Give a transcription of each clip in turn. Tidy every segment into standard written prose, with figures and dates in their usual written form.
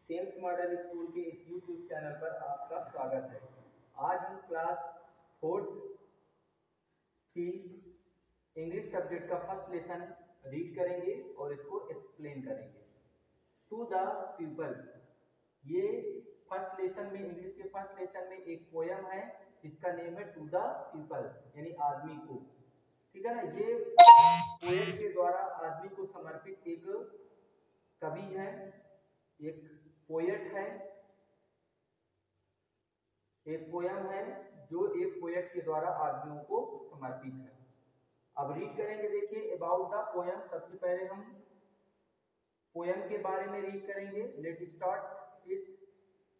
Sems model school के इस YouTube channel पर आपका स्वागत है। आज हम क्लास फोर्थ की इंग्लिश सब्जेक्ट का फर्स्ट लेसन रीड करेंगे और इसको एक्सप्लेन करेंगे। टू द पीपल, ये फर्स्ट लेसन में, इंग्लिश के फर्स्ट लेसन में एक पोयम है जिसका नेम है टू द पीपल, यानी आदमी को। ठीक है ना। ये पोयम के द्वारा आदमी को समर्पित एक कवि है, एक पोएट है, एक पोयम है जो एक पोएट के द्वारा आदमियों को समर्पित है। अब रीड करेंगे। देखिए, अबाउट द पोयम, सबसे पहले हम पोयम के बारे में रीड करेंगे। Let start it.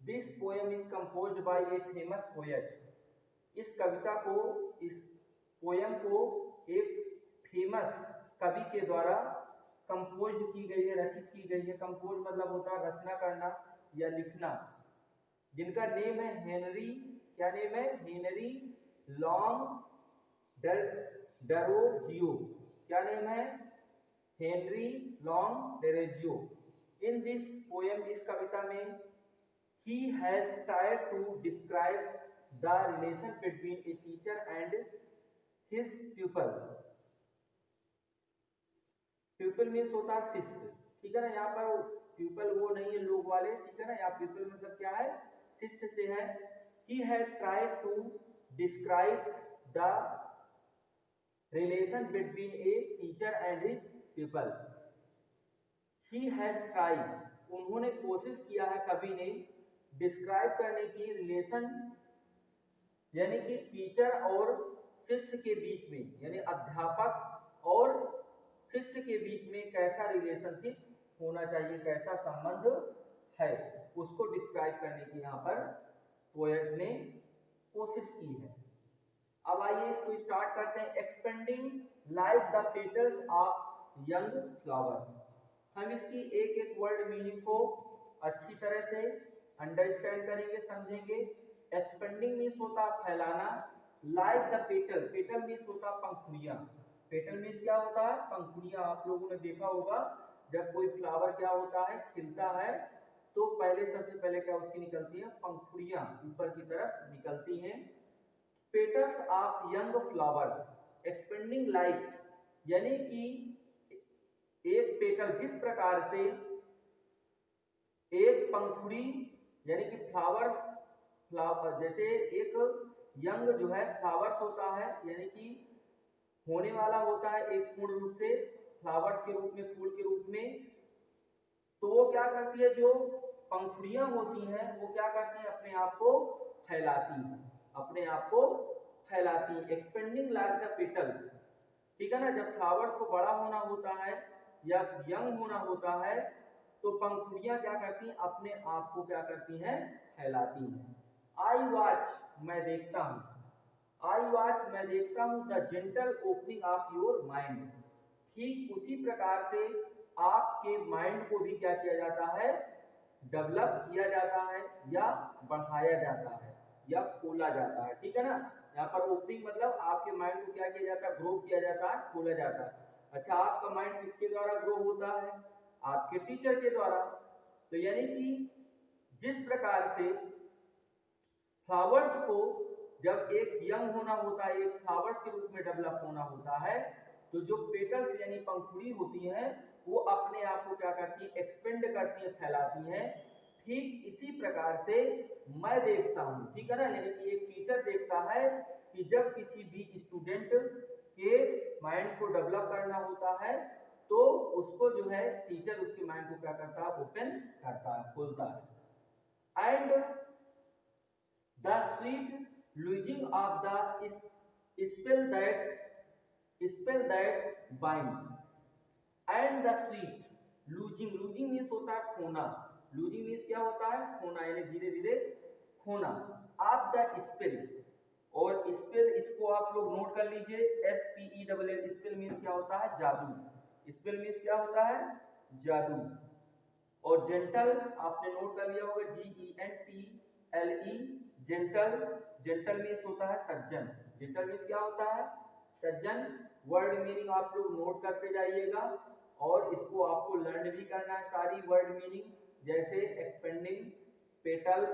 This poem is composed bye a famous poet. इस कविता को, इस पोयम को एक फेमस कवि के द्वारा कंपोज की गई है, रचित की गई है। कंपोज मतलब होता है रचना करना या लिखना, जिनका नेम है हेनरी। क्या नेम है? Henry long Derozio. क्या नेम है? Henry long Derozio. In this poem, इस कविता में, he has tried to describe the relation between a teacher and his pupil. pupil means होता है शिष्य। ठीक है ना। यहाँ पर pupil वो नहीं है लोग वाले। ठीक है ना। यहाँ pupil मतलब क्या है? शिष्य से है। he had tried to describe the relation between a teacher and his pupil. he has tried, उन्होंने कोशिश किया है, कवि ने, डिस्क्राइब करने की, रिलेशन यानी कि टीचर और शिष्य के बीच में, यानी अध्यापक और शिष्य के बीच में कैसा रिलेशनशिप होना चाहिए, कैसा संबंध है, उसको डिस्क्राइब करने की यहाँ पर पोएट ने कोशिश की है। अब आइए इसको स्टार्ट करते हैं। Expanding like the petals of young flowers. हम इसकी एक एक वर्ड मीनिंग को अच्छी तरह से अंडरस्टैंड करेंगे, समझेंगे। एक्सपेंडिंग मीन्स होता है फैलाना। Like the petal, petal means होता है पंखुड़ियां। पेटल मीन्स क्या होता है? पंखुड़ियां। आप लोगों ने देखा होगा जब कोई फ्लावर क्या होता है, खिलता है, तो पहले, सबसे पहले क्या उसकी निकलती है? पंखुड़ियां ऊपर की तरफ निकलती हैं। Petals of young flowers. Expanding like यानी कि एक पेटल, जिस प्रकार से एक पंखुड़ी यानी कि फ्लावर्स, जैसे एक यंग जो है फ्लावर्स होता है, यानी कि होने वाला होता है एक पूर्ण रूप से फ्लावर्स के रूप में, फूल के रूप में, तो वो क्या करती है, जो पंखुड़ियां होती हैं वो क्या करती हैं? अपने आप को फैलाती हैं, अपने आप को फैलाती हैं। Expanding like the petals. ठीक है ना। जब फ्लावर्स को बड़ा होना होता है या यंग होना होता है, तो पंखुड़ियां क्या करती हैं? अपने आप को क्या करती हैं? फैलाती हैं। आई वॉच, मैं देखता हूं। आई वॉच, मैं देखता हूं। The gentle opening of your mind. ठीक उसी प्रकार से आपके माइंड को भी क्या किया जाता है? डेवलप किया जाता है या बढ़ाया जाता है या खोला जाता है। ठीक है ना। यहाँ पर ओपनिंग मतलब आपके माइंड को क्या किया जाता है? ग्रो किया जाता है, खोला जाता है। अच्छा, आपका माइंड किसके द्वारा ग्रो होता है? आपके टीचर के द्वारा। तो यानी कि जिस प्रकार से फ्लावर्स को जब एक यंग होना होता है, एक फ्लावर्स के रूप में डेवलप होना होता है, तो जो पेटल्स यानी पंखुड़ी होती हैं, वो अपने आप को क्या करती है? एक्सपेंड करती है, फैलाती हैं। ठीक इसी प्रकार से मैं देखता हूं। ठीक है ना। यानी कि एक टीचर देखता है कि जब किसी भी स्टूडेंट के माइंड को डेवलप करना होता है, तो उसको जो है टीचर उसके माइंड को क्या करता है? ओपन करता है, खोलता है। And the sweet losing of the spell that bind. And the sweet losing, losing means होता है खोना। losing means क्या होता है? खोना, यानी धीरे धीरे खोना। of the spell, और स्पेल इसको आप लोग नोट कर लीजिए, SPELL। स्पेल मीन्स क्या होता है? जादू। स्पेल मीन्स क्या होता है? जादू। और जेंटल आपने नोट कर लिया होगा, GENTLE, जेंटल। जेंटल मीन्स होता है सज्जन। जेंटल मीन्स क्या होता है? सज्जन। वर्ड मीनिंग आप लोग नोट करते जाइएगा और इसको आपको लर्न भी करना है, सारी वर्ड मीनिंग। जैसे एक्सपेंडिंग पेटल्स,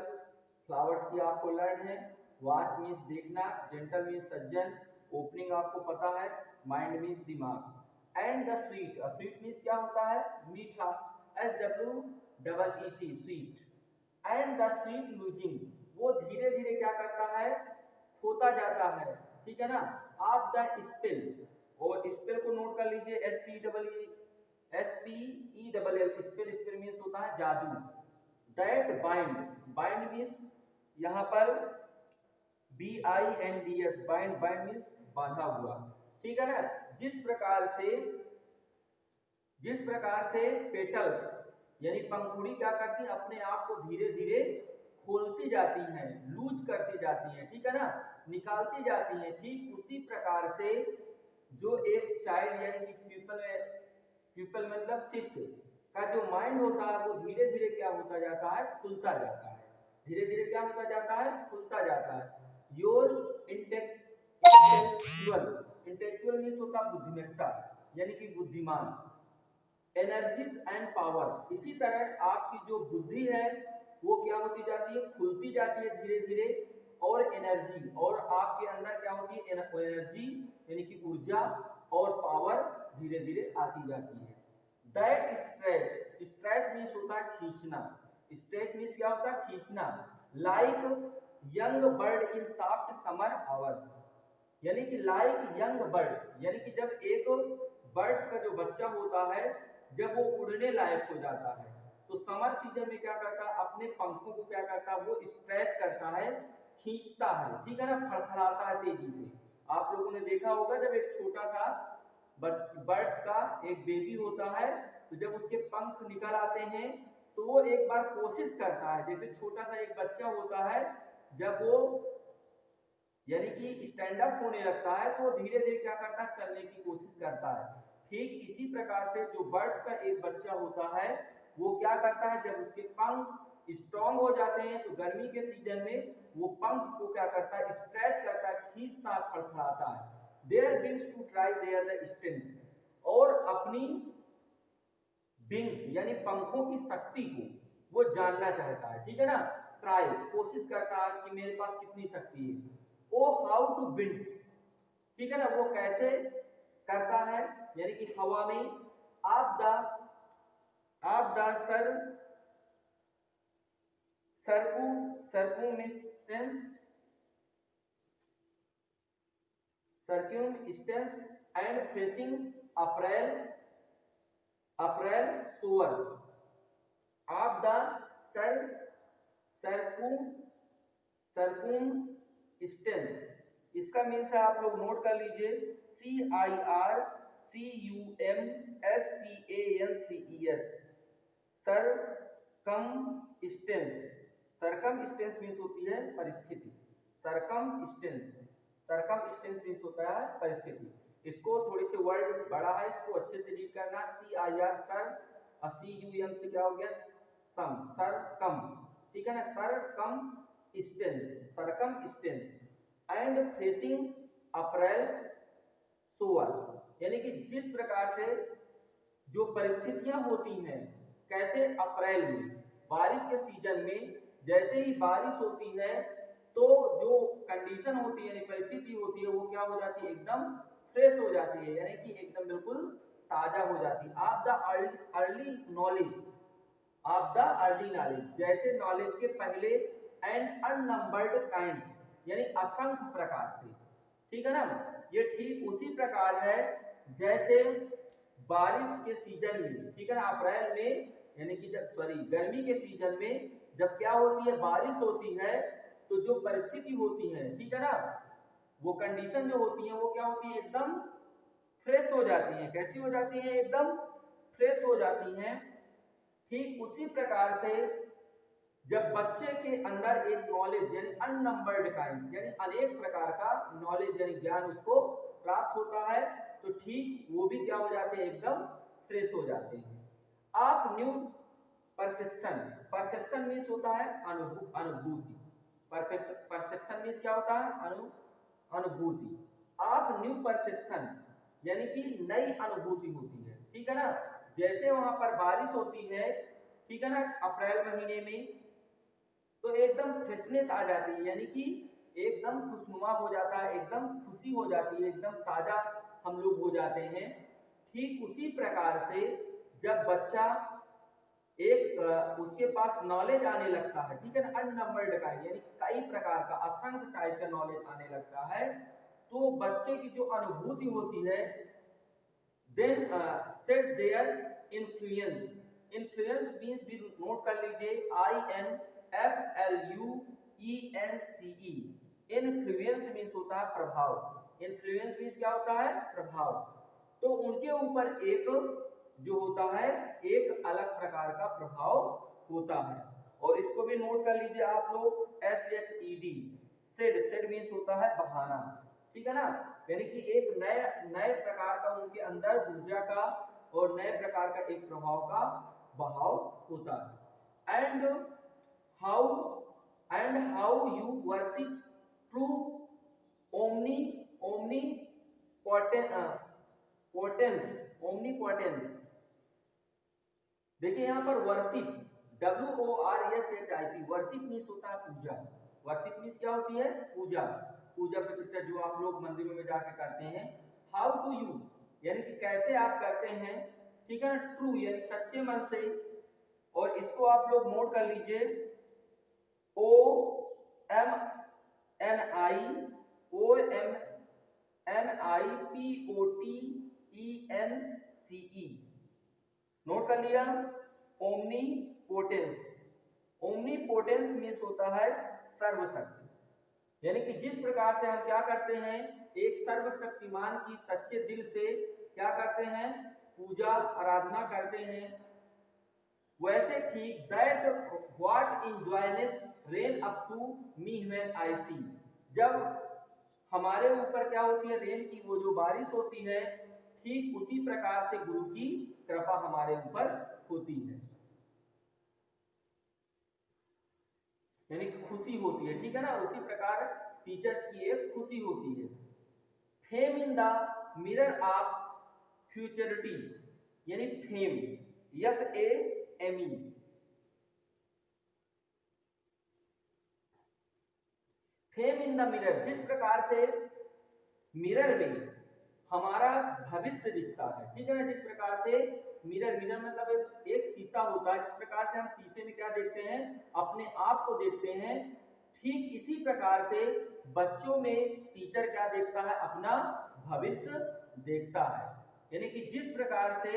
फ्लावर्स की आपको लर्न है। वॉच मीन्स देखना, जेंटल मीन्स सज्जन, ओपनिंग आपको पता है, माइंड मीन्स दिमाग। And the sweet, sweet means क्या होता है, मीठा, SWEET, sweet. And the sweet losing, वो धीरे धीरे क्या करता है, खोता जाता है, ठीक है ना। आप द स्पेल, और स्पेल को नोट कर लीजिए, SPELL, स्पेल, स्पेल मीन्स होता है जादू। दैट बाइंड, बाइंड मीन्स यहाँ पर BINDS, बाइंड, बाइंड मीन्स बांधा हुआ, ठीक है ना। जिस प्रकार से पेटल्स यानी पंखुड़ी क्या करती है, अपने आप को धीरे धीरे खोलती जाती हैं, लूज करती जाती हैं, ठीक है ना, निकालती जाती हैं। ठीक उसी प्रकार से जो एक चाइल्ड यानी कि पीपल मतलब शिष्य का जो माइंड होता है वो धीरे धीरे क्या होता जाता है, खुलता जाता है, धीरे धीरे क्या होता जाता है, खुलता जाता है। योर इंटेलेक्चुअल, इंटेलेक्चुअल मीन्स होता है बुद्धिमत्ता यानी कि बुद्धिमान। एनर्जीज एंड पावर, इसी तरह आपकी जो बुद्धि है वो क्या होती जाती है, खुलती जाती है धीरे धीरे। और एनर्जी, और आपके अंदर क्या होती है, एनर्जी यानी कि ऊर्जा और पावर धीरे धीरे आती जाती है। दैट स्ट्रेच, स्ट्रेच मीन्स होता है खींचना, स्ट्रेच मीन्स क्या होता है, खींचना। Like young bird in soft summer hours, यानी कि लाइक यंग बर्ड्स, यानी कि जब एक बर्ड्स का जो बच्चा होता है जब वो उड़ने लायक हो जाता है तो समर सीजन में क्या करता है, अपने पंखों को क्या करता है, वो स्ट्रेच करता है, खींचता है, ठीक है ना, फड़फड़ाता है तेजी से। आप लोगों ने देखा होगा जब एक छोटा सा बर्ड्स का एक बेबी होता है तो जब उसके पंख निकल आते हैं तो वो एक बार कोशिश करता है, जैसे छोटा सा एक बच्चा होता है जब वो यानी कि स्टैंड अप होने लगता है तो वो धीरे धीरे क्या करता है, चलने की कोशिश करता है। ठीक इसी प्रकार से जो बर्ड्स का एक बच्चा होता है वो क्या करता है, जब उसके पंख स्ट्रांग हो जाते हैं तो गर्मी के सीजन में वो पंख को क्या करता है, स्ट्रेच करता है, खींचता, फड़फड़ाता है। Their wings to try their the strength, और अपनी विंग्स यानी पंखों की शक्ति को वो जानना चाहता है, ठीक है ना, ट्राई, कोशिश करता है कि मेरे पास कितनी शक्ति है। ओ हाउ टू बिंड्स, ठीक है ना, वो कैसे करता है, यानी कि हवा में आप the circumstance and facing April showers of the circumstance, इसका मीन्स है आप लोग नोट कर लीजिए, CIRCUMSTANCES, सरकमस्टेंस। सरकमस्टेंस मीन्स होती है परिस्थिति, सरकमस्टेंस मीन्स होता है परिस्थिति। इसको थोड़ी सी वर्ड बड़ा है, इसको अच्छे से रीड करना। CIR सर, CUM से क्या हो गया, सम, सरकम, ठीक है ना, circumstance and facing April source, यानी कि जिस प्रकार से जो परिस्थितियां होती हैं, कैसे अप्रैल में बारिश के सीजन में जैसे ही बारिश होती है तो जो कंडीशन होती है यानी परिस्थिति होती है वो क्या हो जाती है, एकदम फ्रेश हो जाती है, यानी कि एकदम बिल्कुल ताजा हो जाती है। आप द अर्ली नॉलेज, जैसे नॉलेज के पहले, एंड अननंबर्ड काइंड्स यानी असंख्य प्रकार से, ठीक है ना। ये ठीक उसी प्रकार है जैसे बारिश के सीजन में, ठीक है ना, अप्रैल में यानी कि जब गर्मी के सीजन में जब क्या होती है, बारिश होती है तो जो परिस्थिति होती है, ठीक है ना, वो कंडीशन जो होती है वो क्या होती है, एकदम फ्रेश हो जाती है। कैसी हो जाती है, एकदम फ्रेश हो जाती हैं। ठीक उसी प्रकार से जब बच्चे के अंदर एक नॉलेज यानी अननंबर्ड काइंड यानी अनेक प्रकार का नॉलेज यानी ज्ञान उसको प्राप्त होता है तो ठीक वो भी क्या हो जाते हैं, एकदम फ्रेश हो जाते हैं। आप न्यू परसेप्शन, परसेप्शन मीन्स होता है अनुभूति, परसेप्शन मीन्स क्या होता है, अनुभूति। आप न्यू परसेप्शन यानी कि नई अनुभूति होती है, ठीक है ना। जैसे वहां पर बारिश होती है ठीक है ना, अप्रैल महीने में, तो एकदम फ्रेशनेस आ जाती है, यानी कि एकदम खुशनुमा हो जाता है, एकदम खुशी हो जाती है, एकदम ताजा हम लोग हो जाते हैं। ठीक उसी प्रकार से जब बच्चा उसके पास नॉलेज आने लगता है, ठीक है ना, अननंबर्ड काइंड, यानी कई प्रकार का, असंख्य टाइप का नॉलेज आने लगता है, तो बच्चे की जो अनुभूति होती है, then set their influence. Influence means भी नोट कर लीजिए, INFLUENCE। इन्फ्लुएंस मींस होता है प्रभाव, इन्फ्लुएंस मींस क्या होता है, प्रभाव। तो उनके ऊपर एक जो होता है, एक अलग प्रकार का प्रभाव होता है, और इसको भी नोट कर लीजिए आप लोग, SHED, सेड, सेड मींस होता है बहाना, ठीक है ना, यानी कि एक नए नए प्रकार का उनके अंदर ऊर्जा का और नए प्रकार का एक प्रभाव का बहाव होता है। How and how you worship true omni omni potence, omnipotence. देखिए यहाँ पर वर्शिप, WORSHIP, वर्शिप मीन्स होता है पूजा, वर्शिप मीन्स क्या होती है, पूजा, पूजा प्रतिष्ठा जो आप लोग मंदिरों में जाके करते हैं। हाउ टू यू, यानी कि कैसे आप करते हैं, ठीक है ना, ट्रू यानी सच्चे मन से, और इसको आप लोग नोट कर लीजिए, OMNIPOTENCE, नोट कर लिया, omni potence. Omni potence means होता है सर्वशक्ति, यानी कि जिस प्रकार से हम क्या करते हैं, एक सर्वशक्तिमान की सच्चे दिल से क्या करते हैं, पूजा आराधना करते हैं, वैसे ठीक that what enjoyness rain up to me when I see, जब हमारे ऊपर क्या होती है, रेन की वो जो बारिश होती है, ठीक उसी प्रकार से गुरु की कृपा हमारे ऊपर होती है, यानी खुशी होती है, ठीक है ना, उसी प्रकार टीचर्स की एक खुशी होती है। Fame in the mirror of futurity, यानी fame, FAME, fame in the mirror, जिस प्रकार से मिरर में हमारा भविष्य दिखता है, ठीक है ना, जिस प्रकार से मिरर, मिरर मतलब एक शीशा होता है, जिस प्रकार से हम शीशे में क्या देखते हैं, अपने आप को देखते हैं, ठीक इसी प्रकार से बच्चों में टीचर क्या देखता है, अपना भविष्य देखता है, यानी कि जिस प्रकार से,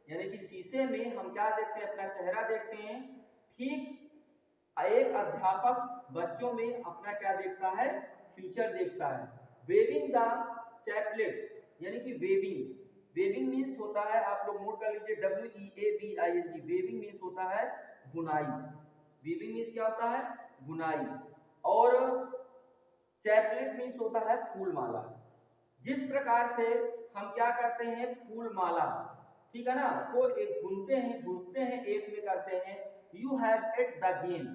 यानी कि शीशे में हम क्या देखते हैं, अपना चेहरा देखते हैं, ठीक एक अध्यापक बच्चों में अपना क्या देखता है, फ्यूचर देखता है। वेविंग द चैपलेट्स, यानी कि वेविंग, वेविंग मीन्स होता है, आप लोग नोट कर लीजिए, WEAVING, वेविंग मीन्स होता है बुनाई, वेविंग मीन्स क्या होता है, बुनाई, और चैपलेट मीन्स होता है फूलमाला। जिस प्रकार से हम क्या करते हैं, फूलमाला, ठीक है ना, को एक बुनते हैं एक में करते हैं, you have at the gain,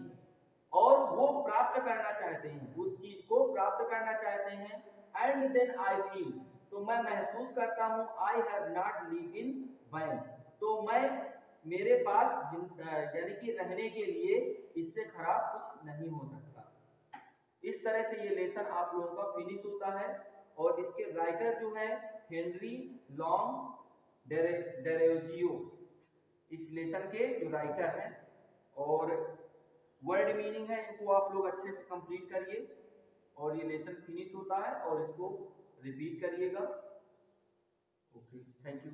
और वो प्राप्त करना चाहते हैं, उस चीज को प्राप्त करना चाहते हैं, एंड देन आई फील, तो मैं महसूस करता हूं, I have not live in vain, तो मैं, मेरे पास यानी कि रहने के लिए इससे खराब कुछ नहीं हो सकता। इस तरह से ये लेसन आप लोगों का फिनिश होता है, और इसके राइटर जो है हेनरी लॉन्ग डेरोजियो, इस लेसन के जो राइटर हैं, और वर्ड मीनिंग है, इनको आप लोग अच्छे से कंप्लीट करिए, और ये लेसन फिनिश होता है, और इसको रिपीट करिएगा। Okay, thank you.